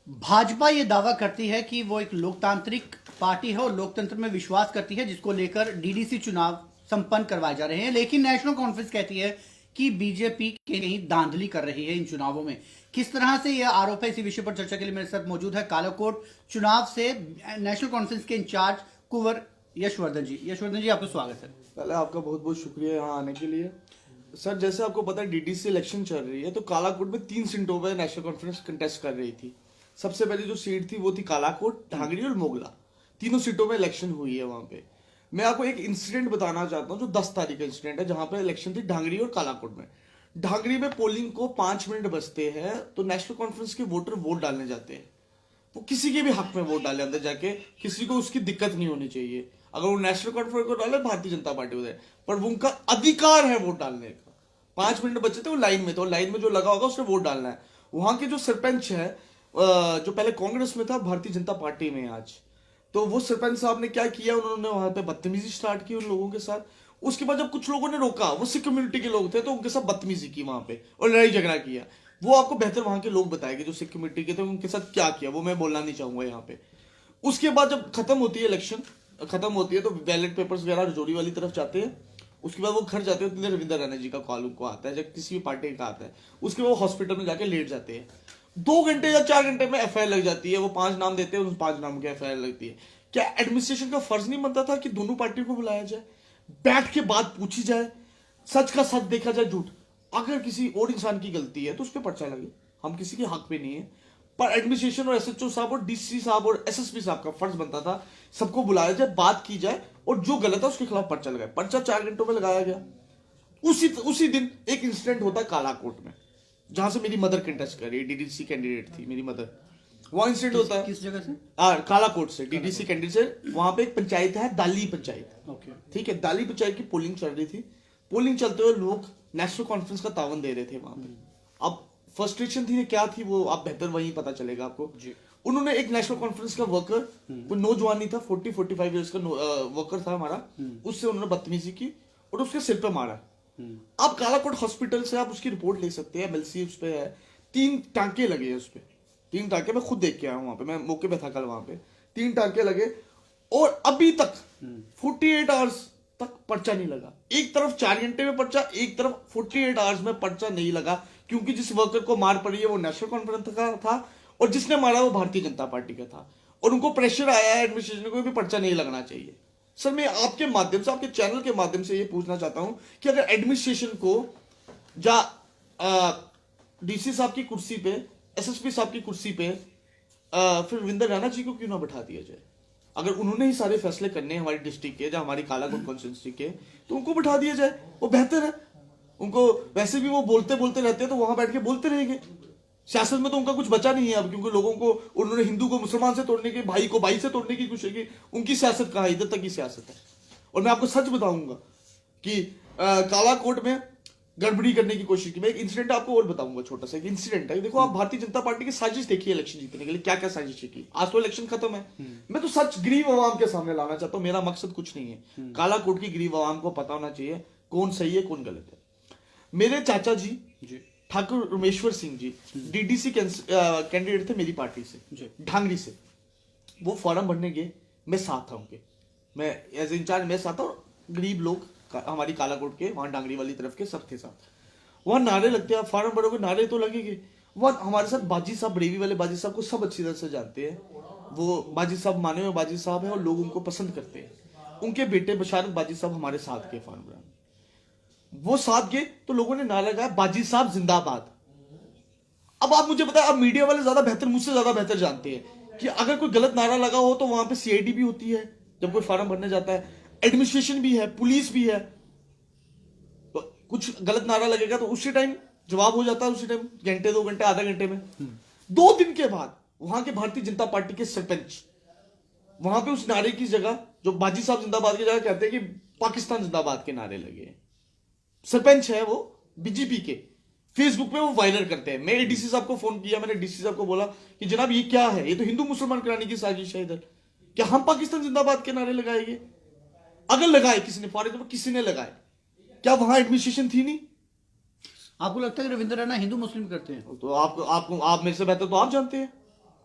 भाजपा ये दावा करती है कि वो एक लोकतांत्रिक पार्टी है और लोकतंत्र में विश्वास करती है, जिसको लेकर डीडीसी चुनाव संपन्न करवाए जा रहे हैं। लेकिन नेशनल कॉन्फ्रेंस कहती है कि बीजेपी कहीं धांधली कर रही है इन चुनावों में। किस तरह से यह आरोप है, इसी विषय पर चर्चा के लिए मेरे साथ मौजूद है कालाकोट चुनाव से नेशनल कॉन्फ्रेंस के इंचार्ज कुंवर यशवर्धन जी। यशवर्धन जी, आपका स्वागत है। पहले आपका बहुत बहुत शुक्रिया यहाँ आने के लिए। सर, जैसे आपको पता है डीडीसी इलेक्शन चल रही है, तो कालाकोट में 3 सीटों पर नेशनल कॉन्फ्रेंस कंटेस्ट कर रही थी। सबसे पहली जो सीट थी वो थी कालाकोट, ढांगरी और मोगला। तीनों सीटों में इलेक्शन हुई है वहां पे। मैं आपको एक इंसिडेंट बताना चाहता हूँ जो 10 तारीख का इंसिडेंट है, जहां पे इलेक्शन थी ढांगरी और कालाकोट में। ढांगरी में पोलिंग को 5 मिनट बचते हैं तो नेशनल कॉन्फ्रेंस के वोटर वोट डालने जाते हैं। वो किसी के भी हक में वोट डाले अंदर जाके, किसी को उसकी दिक्कत नहीं होनी चाहिए। अगर वो नेशनल कॉन्फ्रेंस को डाले, भारतीय जनता पार्टी को दे, पर वो उनका अधिकार है वोट डालने का। 5 मिनट बचे थे, वो लाइन में, तो लाइन में जो लगा होगा उसने वोट डालना है। वहां के जो सरपंच है, जो पहले कांग्रेस में था, भारतीय जनता पार्टी में आज, तो वो सरपंच साहब ने क्या किया, उन्होंने वहां पे बदतमीजी स्टार्ट की उन लोगों के साथ। उसके बाद जब कुछ लोगों ने रोका, वो सिख कम्युनिटी के लोग थे, तो उनके साथ बदतमीजी की वहां पे और लड़ाई झगड़ा किया। वो आपको बेहतर वहां के लोग बताएंगे जो सिख कम्युनिटी के थे, उनके साथ क्या किया वो मैं बोलना नहीं चाहूंगा यहाँ पे। उसके बाद जब खत्म होती है इलेक्शन, खत्म होती है तो बैलेट पेपर्स वगैरह रजौरी वाली तरफ जाते हैं। उसके बाद वो घर जाते हैं, रविंद्र रैना जी का कॉल उनको आता है, जब किसी भी पार्टी का आता है। उसके बाद वो हॉस्पिटल में जाके लेट जाते हैं। 2 घंटे या 4 घंटे में एफआईआर लग जाती है। वो 5 नाम देते हैं, उन 5 नाम की एफआईआर लगती है। क्या एडमिनिस्ट्रेशन का फर्ज नहीं बनता था कि दोनों पार्टियों को बुलाया जाए, बैठ के बात पूछी जाए, सच का सच देखा जाए, झूठ? अगर किसी और इंसान की गलती है तो उस पर पर्चा लगे, हम किसी के हक पे नहीं है। पर एडमिनिस्ट्रेशन और एसएचओ साहब और डीसी साहब और एसएसपी साहब का फर्ज बनता था सबको बुलाया जाए, बात की जाए और जो गलत है उसके खिलाफ पर्चा लगाए। पर्चा 4 घंटों में लगाया गया। उसी दिन एक इंसिडेंट होता है कालाकोट में, जहां से मेरी मदर कंटेस्ट कर रही है, डीडीसी कैंडिडेट थी मेरी मदर। वहां इंसिडेंट होता है किस जगह से? कालाकोट से, डीडीसी कैंडिडेट से। वहां पे एक पंचायत है, दाली पंचायत। ओके। ठीक है, दाली पंचायत की पोलिंग चल रही थी। पोलिंग चलते हुए लोग नेशनल कॉन्फ्रेंस का तावन दे रहे थे वहां पे। अब फ्रस्ट्रेशन थी क्या थी वो आप बेहतर वहीं पता चलेगा आपको जी। उन्होंने एक नेशनल कॉन्फ्रेंस का वर्कर, कोई नौजवान नहीं था, 40-45 ईयर्स का वर्कर था हमारा, उससे उन्होंने बदतमीजी की और उसके सिर पे मारा। आप कालाकोट हॉस्पिटल से आप उसकी रिपोर्ट ले सकते हैं, एमएलसी उस पे है। 3 टांके लगे हैं उस पे, 3 टांके। मैं खुद देख के आया हूं वहां पे, मैं मौके पे था कल वहां पे। 3 टांके लगे और अभी तक 48 आवर्स तक पर्चा नहीं लगा। एक तरफ 4 घंटे में पर्चा, एक तरफ 48 आवर्स में पर्चा नहीं लगा, क्योंकि जिस वर्कर को मार पड़ी है वो नेशनल कॉन्फ्रेंस का था और जिसने मारा वो भारतीय जनता पार्टी का था। और उनको प्रेशर आया है एडमिनिस्ट्रेशन को भी पर्चा नहीं लगना चाहिए। सर, मैं आपके माध्यम से, आपके चैनल के माध्यम से ये पूछना चाहता हूं कि अगर एडमिनिस्ट्रेशन को जा डीसी साहब की कुर्सी पे, एसएसपी साहब की कुर्सी पे, फिर रविंद्र रैना जी को क्यों ना बैठा दिया जाए? अगर उन्होंने ही सारे फैसले करने हैं हमारी डिस्ट्रिक्ट के, या हमारी कालाकोट कॉन्स्टिट्यूंसी के, तो उनको बैठा दिया जाए, वो बेहतर है। उनको वैसे भी वो बोलते बोलते रहते हैं, तो वहां बैठ के बोलते रहेंगे। सियासत में तो उनका कुछ बचा नहीं है अब, क्योंकि लोगों को, उन्होंने हिंदू को मुसलमान से तोड़ने की, भाई को भाई से तोड़ने की कोशिश की। उनकी सियासत कहाँ है? इधर तक की सियासत है। और मैं आपको सच बताऊंगा कि कालाकोट में गड़बड़ी करने की कोशिश की। मैं एक इंसिडेंट आपको और बताऊंगा, छोटा सा एक इंसिडेंट है। देखो, आप भारतीय जनता पार्टी की साजिश देखिए इलेक्शन जीतने के लिए, क्या क्या साजिश की। आज तो इलेक्शन खत्म है, मैं तो सच गरीब आवाम के सामने लाना चाहता हूं। मेरा मकसद कुछ नहीं है। कालाकोट की गरीब आवाम को पता होना चाहिए कौन सही है कौन गलत है। मेरे चाचा जी ठाकुर रमेश्वर सिंह जी डीडीसी कैंडिडेट थे मेरी पार्टी से, ढांगरी से। वो फॉर्म भरने गए, मैं साथ था उनके, मैं एज इंचार्ज मैं साथ था, और गरीब लोग हमारी कालाकोट के वहां डांगरी वाली तरफ के सब थे साथ। वहां नारे लगते हैं, फॉर्म भरोगे, नारे तो लगेंगे। वहां हमारे साथ बाजी साहब, ब्रेवी वाले बाजी साहब को सब अच्छी तरह से जानते हैं। वो बाजी साहब माने हुए बाजी साहब हैं और लोग उनको पसंद करते हैं। उनके बेटे बशारत बाजी साहब हमारे साथ के फॉर्म भराने, वो साथ गए तो लोगों ने नारा लगाया, बाजी साहब जिंदाबाद। अब आप मुझे बताएं, आप मीडिया वाले ज्यादा बेहतर, मुझसे ज्यादा बेहतर जानते हैं कि अगर कोई गलत नारा लगा हो तो वहां पे सीआईडी भी होती है जब कोई फॉर्म भरने जाता है, एडमिनिस्ट्रेशन भी है, पुलिस भी है। तो कुछ गलत नारा लगेगा तो उसी टाइम जवाब हो जाता है, उसी टाइम, घंटे 2 घंटे आधा घंटे में। 2 दिन के बाद वहां के भारतीय जनता पार्टी के सरपंच वहां पे उस नारे की जगह, जो बाजी साहब जिंदाबाद की जगह, कहते हैं कि पाकिस्तान जिंदाबाद के नारे लगे। सरपंच है वो बीजेपी के, फेसबुक पे वो वायरल करते हैं। मैं डीसी साहब को फोन किया, मैंने डीसी साहब को बोला कि जनाब ये क्या है, ये तो हिंदू मुसलमान कराने की साजिश है इधर, क्या हम पाकिस्तान जिंदाबाद के नारे लगाएंगे? अगर लगाए किसी ने, फॉर एग्जाम्पल किसी ने लगाए, क्या वहां एडमिनिस्ट्रेशन थी नहीं? आपको लगता है कि रविंद्र रैना हिंदू मुस्लिम करते हैं? तो आप मेरे से बेहतर तो आप जानते हैं।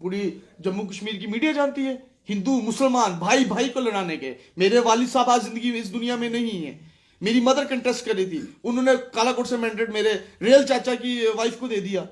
पूरी जम्मू कश्मीर की मीडिया जानती है। हिंदू मुसलमान भाई भाई को लड़ाने के। मेरे वालिद साहब आज जिंदगी में इस दुनिया में नहीं है। मेरी मदर कंटेस्ट कर रही थी, उन्होंने कालाकोट से मैंडेट मेरे रियल चाचा की वाइफ को दे दिया।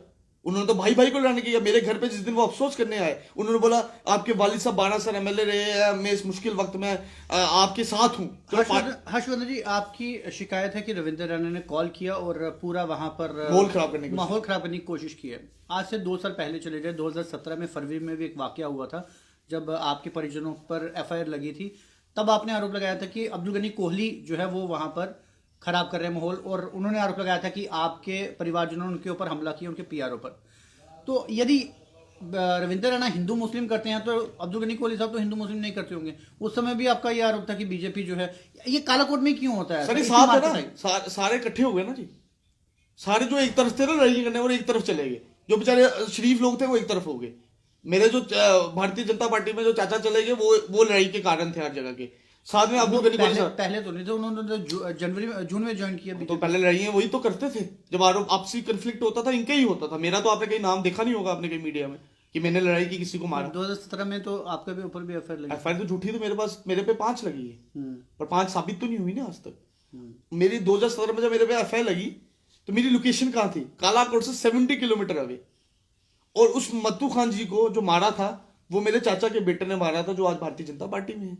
उन्होंने तो भाई भाई को लड़ाने किया। मेरे घर पे जिस दिन वो अफसोस करने आए, उन्होंने बोला आपके वालिद साहब 12 साल एमएलए रहे हैं, मैं इस मुश्किल वक्त में आपके साथ हूं। तो हर्षवर्धन जी, आपकी शिकायत है कि रविंद्र राणा ने कॉल किया और पूरा वहां पर माहौल खराब करने की कोशिश की है। आज से 2 साल पहले चले जाए, 2017 में फरवरी में भी एक वाकया हुआ था जब आपके परिजनों पर एफआईआर लगी थी। तब आपने आरोप लगाया था कि अब्दुल गनी कोहली जो है वो वहां पर खराब कर रहे हैं माहौल, और उन्होंने आरोप लगाया था कि आपके परिवारजनों ने उनके ऊपर हमला किया, उनके पीआरओ पर। तो यदि रविंद्र राणा हिंदू मुस्लिम करते हैं तो अब्दुल गनी कोहली साहब तो हिंदू मुस्लिम नहीं करते होंगे। उस समय भी आपका ये आरोप था कि बीजेपी जो है, ये कालाकोट में क्यों होता है? सर साथ है ना, सारे इकट्ठे हो गए ना जी। सारे जो एक तरफ थे ना लड़ाई करने और एक तरफ चले गए, जो बेचारे शरीफ लोग थे वो एक तरफ हो गए। मेरे जो भारतीय जनता पार्टी में जो चाचा चले गए वो लड़ाई के कारण थे हर जगह के। साथ में अब्दुल गनी कोहली पहले तो नहीं थे, उन्होंने तो जून में ज्वाइन किया। तो पहले लड़ाई वही तो करते थे। जब आरोप आपसी कंफ्लिक्ट होता था इनका ही होता था। मेरा तो आपने कहीं नाम देखा नहीं होगा आपने कहीं मीडिया में कि मैंने लड़ाई की, किसी को मारा। 2017 में तो आपके भी ऊपर भी एफआईआर लगी। एफआईआर तो झूठी, तो मेरे पे 5 लगी है, पर 5 साबित तो नहीं हुई ना आज तक। मेरी 2017 में जब मेरे पे एफआईआर लगी तो मेरी लोकेशन कहाँ थी? कालाकोट से 70 किलोमीटर अवे। और उस मत्तू खान जी को जो मारा था वो मेरे चाचा के बेटे ने मारा था, जो आज भारतीय जनता पार्टी में है।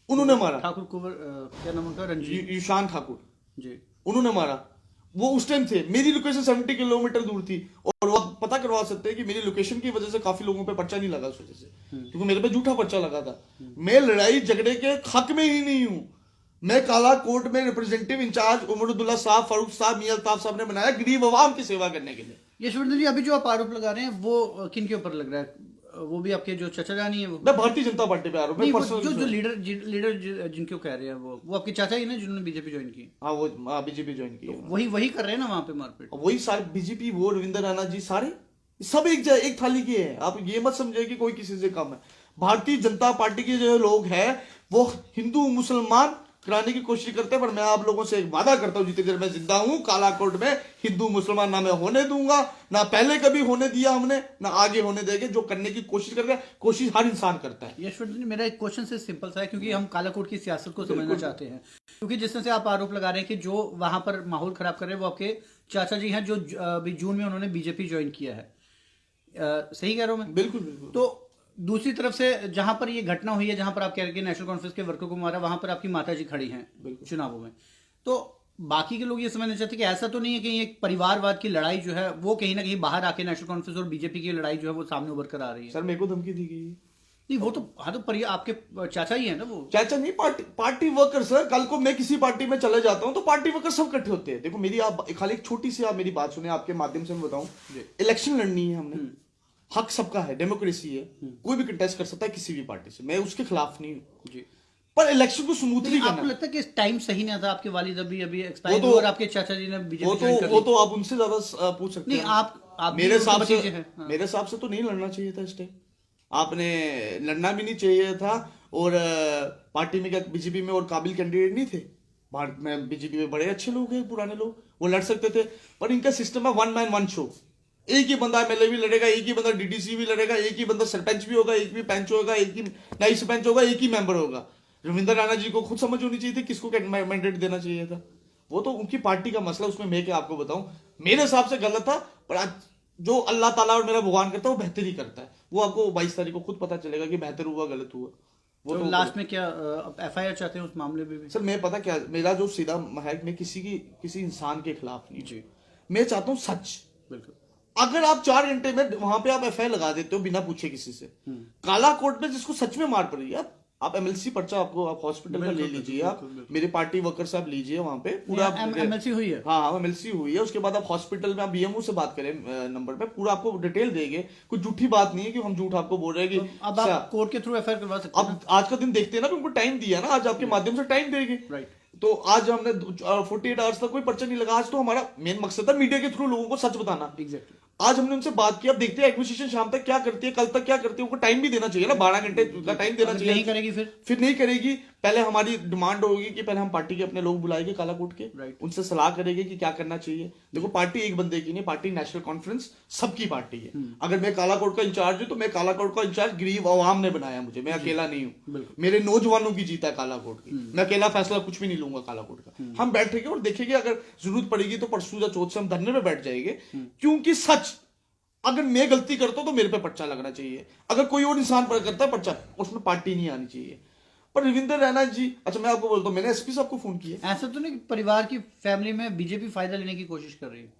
उन्होंने मारा। ठाकुर कुंवर, क्या नाम उनका? रंजीत ईशान ठाकुर जी, उन्होंने मारा। वो उस टाइम थे। मेरी लोकेशन 70 किलोमीटर दूर थी, और वो आप पता करवा सकते हैं कि मेरी लोकेशन की वजह से काफी लोगों पे पर्चा नहीं लगा उस वजह से, क्योंकि मेरे पे झूठा पर्चा लगा था। मैं लड़ाई झगड़े के हक में ही नहीं हूं। मैं कालाकोट में रिप्रेजेंटेटिव इंचार्ज उमरुद्दुल्ला साहब, फारूक साहब, मियां अल्ताफ साहब ने बनाया गरीब अवाम की सेवा करने के लिए। यशवर्धन जी, अभी जो आप आरोप लगा रहे हैं वो किन के ऊपर लग रहा है? वो भी आपके जो चाचा जानी है? वो मैं भारतीय जनता पार्टी पे आरोप, जो लीडर जिनको कह रहे हैं वो आपके चाचा ही ना, जिन्होंने बीजेपी ज्वाइन की। हाँ, वो बीजेपी ज्वाइन की। वही कर रहे हैं ना वहां पे मारपीट। वही सारे बीजेपी, वो रविंद्र राणा जी, सारे सब एक थाली के हैं। आप ये मत समझे कि कोई किसी से कम है। भारतीय जनता पार्टी के जो लोग हैं वो हिंदू मुसलमान कराने की कोशिश करते हैं, पर मैं आप लोगों से एक वादा करता हूं, जितनी देर मैं जिंदा हूं कालाकोट में हिंदू मुसलमान ना मैं होने दूंगा, ना पहले कभी होने दिया हमने, ना आगे होने देंगे। जो करने की कोशिश करते कोशिश हर इंसान करता है। यशवंत जी, मेरा एक क्वेश्चन से सिंपल सा है, क्योंकि हम कालाकोट की सियासत को समझना चाहते हैं। क्योंकि जिस तरह से आप आरोप लगा रहे हैं कि जो वहां पर माहौल खराब कर रहे हैं वो आपके चाचा जी हैं, जो अभी जून में उन्होंने बीजेपी ज्वाइन किया है। सही कह रहा हूं मैं? बिल्कुल बिल्कुल। तो दूसरी तरफ से जहां पर ये घटना हुई है, जहां पर आप कह रहे हैं नेशनल कॉन्फ्रेंस के वर्कर को मारा, वहां पर आपकी माता जी खड़ी हैं चुनावों में। तो बाकी के लोग ये समझना चाहते हैं कि ऐसा तो नहीं है कि एक परिवारवाद की लड़ाई जो है वो कहीं ना कहीं बाहर आके नेशनल कॉन्फ्रेंस और बीजेपी की लड़ाई जो है वो सामने उभर कर आ रही है। सर मेरे को धमकी दी गई है। नहीं, वो तो हाँ, तो आपके चाचा ही है ना वो। चाचा नहीं, पार्टी वर्कर सर। कल को मैं किसी पार्टी में चले जाता हूं तो पार्टी वर्कर सब इकट्ठे होते हैं। देखो मेरी आप खाली एक छोटी सी आप मेरी बात सुने, आपके माध्यम से मैं बताऊं। इलेक्शन लड़नी है हमने, हक सबका है, डेमोक्रेसी है, कोई भी कंटेस्ट कर सकता है किसी भी पार्टी से, मैं उसके खिलाफ नहीं हूँ जी। पर इलेक्शन को स्मूथली करना। आपको लगता है कि टाइम सही नहीं था? आपके वालिद अभी एक्सपायर हुए और आपके चाचा जी ने बीजेपी ज्वाइन कर ली। वो तो आप उनसे ज्यादा पूछ सकते हैं। नहीं, आप मेरे हिसाब से तो नहीं लड़ना चाहिए था इस टाइम। आपने लड़ना भी नहीं चाहिए था। और पार्टी में क्या बीजेपी में और काबिल कैंडिडेट नहीं थे? भारत में बीजेपी में बड़े अच्छे लोग हैं, पुराने लोग, वो लड़ सकते थे। पर इनका सिस्टम है वन मैन वन शो। एक ही बंदा एमएलए भी लड़ेगा, एक ही बंदा डीडीसी भी लड़ेगा, एक ही बंदा सरपंच भी होगा, एक भी पंच होगा, एक ही नाइब सरपंच होगा, एक ही मेंबर होगा। रविंद्र राणा जी को खुद समझ होनी चाहिए थी किसको मैंडेट देना चाहिए था। वो तो उनकी पार्टी का मसला, उसमें मैं क्या आपको बताऊं। मेरे हिसाब से गलत था, पर आज जो अल्लाह ताला और मेरा भगवान करता है वो बेहतर ही करता है। वो आपको 22 तारीख को खुद पता चलेगा कि बेहतर हुआ गलत हुआ। वो तो लास्ट में क्या एफआईआर चाहते हैं उस मामले में भी? सर मैं पता क्या, मेरा जो सीधा है, मैं किसी इंसान के खिलाफ नहीं जी। मैं चाहता हूँ सच। बिल्कुल। अगर आप 4 घंटे में वहां पे आप एफआईआर लगा देते हो बिना पूछे किसी से, कालाकोट में जिसको सच में मार पड़ी है, आप एमएलसी पर्चा आप हॉस्पिटल में ले लीजिए। आप मेरे पार्टी वर्कर से आप लीजिए वहां पे पूरा एमएलसी हुई है। हाँ, एमएलसी हुई है। उसके बाद आप हॉस्पिटल में आप बीएमओ से बात करें नंबर पे, पूरा आपको डिटेल देंगे। कुछ झूठी बात नहीं है कि हम झूठ आपको बोल रहे हैं कि अब आप कोर्ट के थ्रू एफआईआर करवा सकते हैं। अब आज का दिन देखते हैं ना कि उनको टाइम दिया ना, आज आपके माध्यम से टाइम देंगे। राइट। तो आज हमने 48 आवर्स तक कोई पर्चा नहीं लगा। आज तो हमारा मेन मकसद था मीडिया के थ्रू लोगों को सच बताना। एग्जैक्टली। आज हमने उनसे बात की। अब देखते हैं एक्विजिशन शाम तक क्या करती है, कल तक क्या करती है। उनको टाइम भी देना चाहिए ना, 12 घंटे का टाइम देना चाहिए। नहीं करेगी फिर नहीं करेगी। पहले हमारी डिमांड होगी कि पहले हम पार्टी के अपने लोग बुलाएंगे कालाकोट के, Right. उनसे सलाह करेंगे कि क्या करना चाहिए। देखो पार्टी एक बंदे की नहीं, पार्टी नेशनल कॉन्फ्रेंस सबकी पार्टी है। अगर मैं कालाकोट का इंचार्ज हूं तो मैं कालाकोट का इंचार्ज गरीब अवाम ने बनाया मुझे, मैं अकेला नहीं हूँ। मेरे नौजवानों की जीता है कालाकोट की, मैं अकेला फैसला कुछ भी नहीं लूंगा कालाकोट का। हम बैठेंगे और देखेंगे, अगर जरूरत पड़ेगी तो परसों या चौथ से हम धरने में बैठ जाएंगे, क्योंकि सच अगर मैं गलती करता हूं तो मेरे पे पर्चा लगना चाहिए, अगर कोई और इंसान पर करता है पर्चा, उसमें पार्टी नहीं आनी चाहिए। पर रविंद्र रैना जी, अच्छा मैं आपको बोलता हूं, मैंने एसपी साहब को फोन किया। ऐसा तो नहीं कि परिवार की फैमिली में बीजेपी फायदा लेने की कोशिश कर रही है?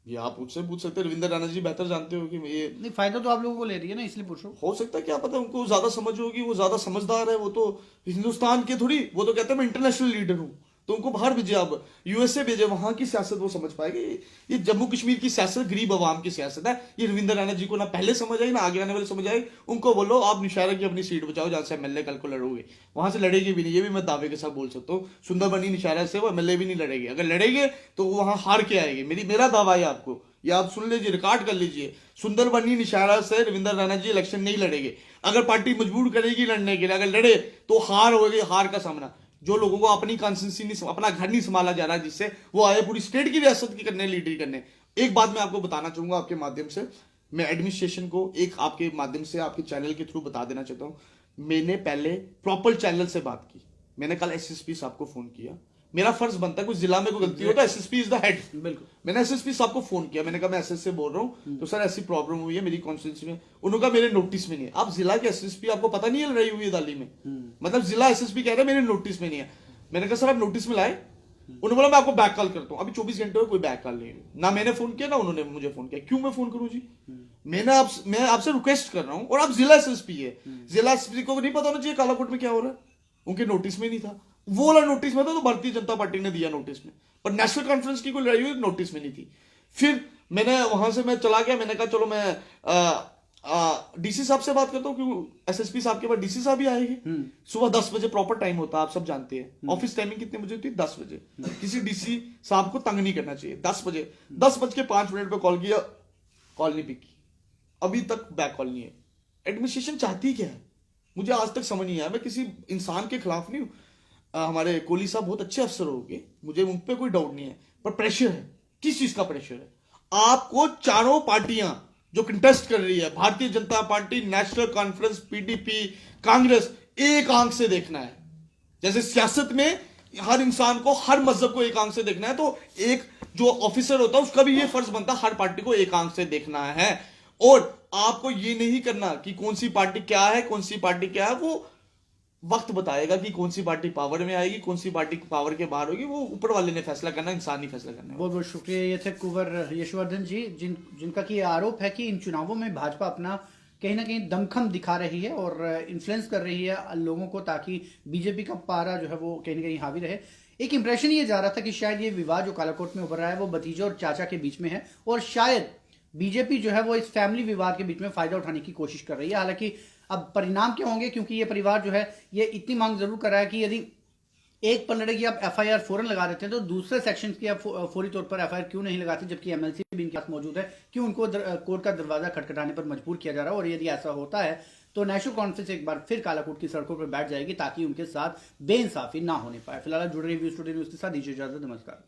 ये आप मुझसे पूछ सकते हैं, रविंद्र रैना जी बेहतर जानते हो कि ये नहीं, फायदा तो आप लोगों को ले रही है ना, इसलिए पूछ रहा हूँ। हो सकता है, क्या पता उनको ज्यादा समझ होगी, वो ज्यादा समझदार है, वो तो हिंदुस्तान के थोड़ी, वो तो कहते हैं मैं इंटरनेशनल लीडर हूँ, तो उनको बाहर भेजे, आप यूएसए भेजे, वहां की सियासत वो समझ पाएंगे। ये जम्मू कश्मीर की सियासत गरीब आवाम की सियासत है, ये रविंद्र रैना जी को ना पहले समझ आई ना आगे आने वाले समझ आई। उनको बोलो आप निशारा की अपनी सीट बचाओ, जहां से एमएलए कल को लड़ोगे, वहां से लड़ेगी भी नहीं, ये भी मैं दावे के साथ बोल सकता हूँ। सुंदरबनी निशारा से वो एमएलए भी नहीं लड़ेगी, अगर लड़ेंगे तो वहां हार के आएगी, मेरा दावा है आपको, ये आप सुन लीजिए, रिकॉर्ड कर लीजिए। सुंदरबनी निशारा से रविंद्र रैना जी इलेक्शन नहीं लड़ेंगे, अगर पार्टी मजबूर करेगी लड़ने के लिए, अगर लड़े तो हार होगी, हार का सामना। जो लोगों को अपनी कॉन्स्टिट्यूंसी नहीं, अपना घर नहीं संभाला जा रहा है, जिससे वो आए पूरी स्टेट की रियासत की करने, लीडरी करने। एक बात मैं आपको बताना चाहूंगा आपके माध्यम से, मैं एडमिनिस्ट्रेशन को एक आपके माध्यम से, आपके चैनल के थ्रू बता देना चाहता हूं। मैंने पहले प्रॉपर चैनल से बात की, मैंने कल एसएसपी साहब को फोन किया, मेरा फर्ज बनता है, कुछ जिला में कोई गलती हो तो एसएसपी इज द हेड। बिल्कुल। मैंने एसएसपी साहब को फोन किया, मैंने कहा मैं एसएस से बोल रहा हूँ, तो सर ऐसी प्रॉब्लम हुई है मेरी कॉन्स्टिट्यूंसी में। उन्होंने कहा मेरे नोटिस में नहीं है। आप जिला के एसएसपी, आपको पता नहीं है लड़ाई हुई है दिल्ली में, मतलब जिला एसएसपी कह रहे हैं मेरे नोटिस में नहीं है। मैंने कहा सर आप नोटिस में लाए? उन्होंने बोला मैं आपको बैक कॉल करता हूँ। अभी 24 घंटे में कोई बैक कॉल नहीं हुई, ना मैंने फोन किया ना उन्होंने मुझे फोन किया। क्यों मैं फोन करूं जी? मैं आपसे रिक्वेस्ट कर रहा हूं, और आप जिला एसएसपी है, जिला एसएसपी को नहीं पता होना चाहिए कालाकोट में क्या हो रहा है? उनके नोटिस में नहीं था, वो वाला नोटिस में था तो भारतीय जनता पार्टी ने दिया नोटिस में, पर नेशनल कॉन्फ्रेंस की कोई लड़ाई हुई नोटिस में नहीं थी। फिर मैंने वहां से मैं चला गया, मैंने कहा चलो मैं डीसी साहब से बात करता हूँ, क्योंकि एसएसपी साहब के बाद डीसी साहब ही आएंगे। सुबह 10 बजे प्रॉपर टाइम होता है, आप सब जानते हैं ऑफिस टाइमिंग कितने बजे होती है, 10 बजे। किसी डीसी साहब को तंग नहीं करना चाहिए। 10 बजे 10:05 पे कॉल किया, कॉल नहीं पिक की, अभी तक बैक कॉल नहीं है। एडमिनिस्ट्रेशन चाहती क्या है मुझे आज तक समझ नहीं आया। मैं किसी इंसान के खिलाफ नहीं हूँ, हमारे कोहली साहब बहुत अच्छे अफसर होंगे, मुझे उन पर कोई डाउट नहीं है, पर प्रेशर है। किस चीज का प्रेशर है? आपको चारों पार्टियां जो कंटेस्ट कर रही है, Bharatiya Janata party, national conference, PDP, Congress, एक आंख से देखना है। जैसे सियासत में हर इंसान को, हर मजहब को एक आंख से देखना है, तो एक जो ऑफिसर होता है उसका भी ये फर्ज बनता है हर पार्टी को एक आंख से देखना है। और आपको ये नहीं करना कि कौन सी पार्टी क्या है, कौन सी पार्टी क्या है, वो वक्त बताएगा कि कौन सी पार्टी पावर में आएगी, कौन सी पार्टी पावर के बाहर होगी, वो ऊपर वाले ने फैसला करना, इंसान नहीं फैसला करना। बहुत बहुत शुक्रिया। ये थे कुंवर यशवर्धन जी, जिनका कि आरोप है कि इन चुनावों में भाजपा अपना कहीं ना कहीं दमखम दिखा रही है और इन्फ्लुएंस कर रही है लोगों को, ताकि बीजेपी का पारा जो है वो कहीं ना कहीं हावी रहे। एक इंप्रेशन ये जा रहा था कि शायद ये विवाद जो कालाकोट में उभर रहा है वो भतीजे और चाचा के बीच में है, और शायद बीजेपी जो है वो इस फैमिली विवाद के बीच में फायदा उठाने की कोशिश कर रही है। हालांकि अब परिणाम क्या होंगे, क्योंकि ये परिवार जो है ये इतनी मांग जरूर कर रहा है कि यदि एक पर लड़े की आप एफआईआर फौरन लगा देते हैं तो दूसरे सेक्शन की आप फौरी तौर पर एफआईआर क्यों नहीं लगाते, जबकि एमएलसी भी इनके पास मौजूद है, क्यों उनको कोर्ट का दरवाजा खटखटाने पर मजबूर किया जा रहा है। और यदि ऐसा होता है तो नेशनल कॉन्फ्रेंस एक बार फिर कालाकोट की सड़कों पर बैठ जाएगी, ताकि उनके साथ बेइंसाफी ना होने पाए। फिलहाल जुड़ रही व्यू स्टूडियो न्यूज के साथ दीजिए इजाजत, नमस्कार।